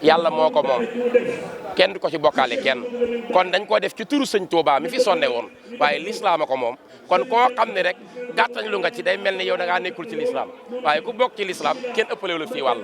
yàlla moo ko moom kenn du ko ci bokkaale kenn kon dañ ko def ci turu sëñ Touba mi fi sonne woon waaye lislaam a ko moom kon koo xam ne rek gàttañ lu nga ci day mel ni yow da ngaa nekkul ci lislaam waaye ku bokk ci lislaam kenn ëppalewu la fii wàll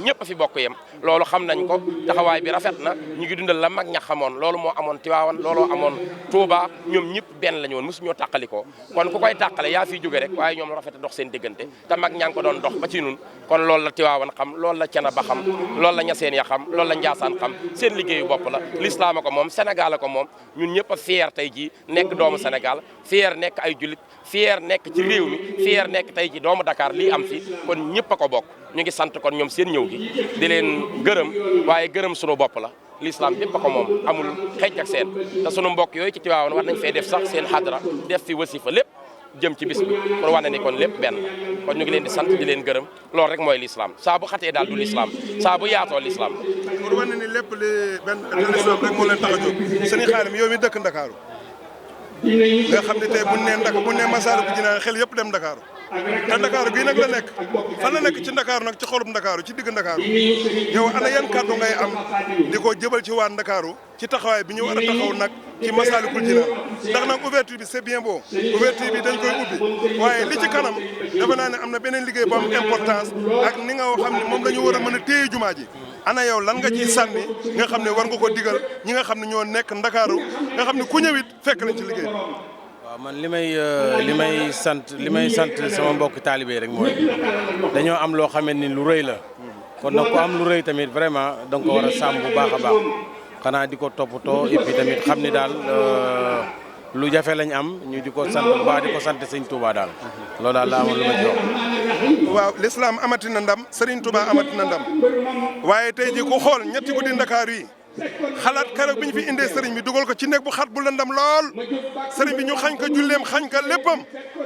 ñëpp a fi bokk yem loolu xam nañ ko taxawaay bi rafet na ñu ngi dundal la mag ña xamoon loolu moo amoon Tiwaawan looloo amoon Touba ñoom ñëpp benn la ñu woon mosu ñoo tàqalikoo kon ku koy tàqale yaa fiy jóge rek waaye ñoom rafet a dox seen diggante te mag ñaa ngi ko doon dox ba ci nun kon loolu la Tiwaawan xam loolu la Cenaba xam loolu la Ñaseen ya xam loolu la Njaasaan xam seen liggéeyu bopp la l'islam a ko moom Sénégal a ko moom ñun ñëpp a fier tey jii nekk doomu Sénégal fier nekk ay jullit fier nekk ci réew mi fier nekk tey ji doomu Dakar lii am fi kon ñëpp a ko bokk ñu ngi sant kon ñoom seen ñëw gi di leen gërëm waaye gërëm sunu bopp la l'islam bépp a ko moom amul xeej ak seen te sunu mbokk yooyu ci Tiwaawan war nañ fee def sax seen xadra def fi wasifa lépp jëm ci bis bi pour wane ni kon lépp benn kon ñu ngi leen di sant di leen gërëm loolu rek mooy l'islam saa bu xatee daal du l'islam saa bu yaatoo l'islam pour wane ni lépp li benn l'islam rek moo leen tax a jóg sëñ Xaadim yow mi dëkk Ndakaaru nga xam ne tey bu ne Masaalikul Jinaan xel yëpp dem Ndakaaru te Ndakaaru gii nag la nekk fan la nekk ci Ndakaaru nag ci xolub Ndakaaru ci digg Ndakaaru yow ana yan kàddu ngay am di ko jëbal ci waa Ndakaaru ci taxawaay bi ñu war a taxaw nag ci Masaalikul Jinaan ndax nag ouverture bi c'est bien beau ouverture bi dañ koy ubbi waaye li ci kanam dafa naa ne am na beneen liggéey bu am importance ak ni nga xam ne moom la ñu war a mën a téye jumaa ji ana yow lan nga ciy sànni nga xam ne war nga ko digal ñi nga xam ne ñoo nekk Ndakaaru nga xam ne ku ñëwit fekk nañ ci liggéey bi. waaw man li may sant sama mbokk taalibe rek mooy dañoo am loo xamante ni lu rëy la kon nag ku am lu rëy tamit vraiment da nga ko war a sàmm bu baax a baax xanaa di ko toppatoo et puis tamit xam ni daal lu jafe lañ am ñu di ko sant bu baax di ko sant sëñ Touba daal loolu daal laa amoon lu ma ci wax. waaw l'islam amati na ndam Serigne Touba amati na ndam waaye tey ji ku xool ñetti guddi Ndakaaru yi xalaat keroog bi ñu fi indee sëriñ bi dugal ko ci nekk bu xat bu lëndam lool sëriñ bi ñu xañ ko julleem xañ ko léppam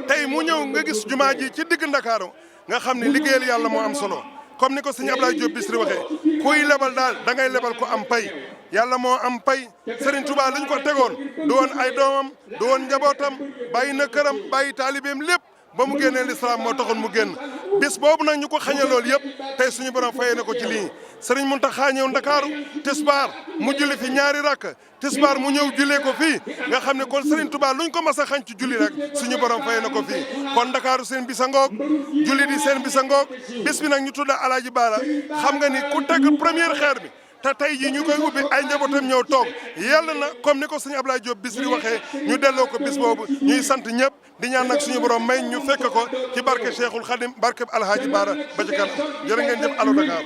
tey mu ñëw nga gis jumaa ji ci digg Ndakaaru nga xam ne liggéeyal yàlla moo am solo comme ni ko sëñ Abdoulaye Diop Bichri waxee kuy lebal daal da ngay lebal ko am pay yàlla moo am pay Serigne Touba li ñu ko tegoon du woon ay doomam du woon njabootam bàyyi na këram bàyyi taalibeem lépp ba mu génnee l'islam moo taxoon mu génn bis boobu nag ñu ko xañe loolu yëpp tey suñu borom fayee na ko ci lii Serigne Mountakha ñëw Ndakaaru tisbaar mu julli fi ñaari rakk tisbaar mu ñëw jullee ko fii nga xam ne kon Serigne Touba luñ ko mas a xañ ci julli rek suñu borom fayee na ko fii kon Ndakaaru seen bisa ngoog julli di seen bisa ngoog bis bi nag ñu tudda Alaaji Baara xam nga ni ku teg première xeer bi te tey jii ñu koy ubbi ay njabootam ñëw toog yàlla na comme ni ko sëñ Abdoulaye Diop Bichri waxee ñu delloo ko bis boobu ñuy sant ñëpp di ñaan nag suñu borom may ñu fekk ko ci barke Cheikhul Khadim barke Alhaaji Baara ba ci kanam jërë ngeen jëf Allo Dakar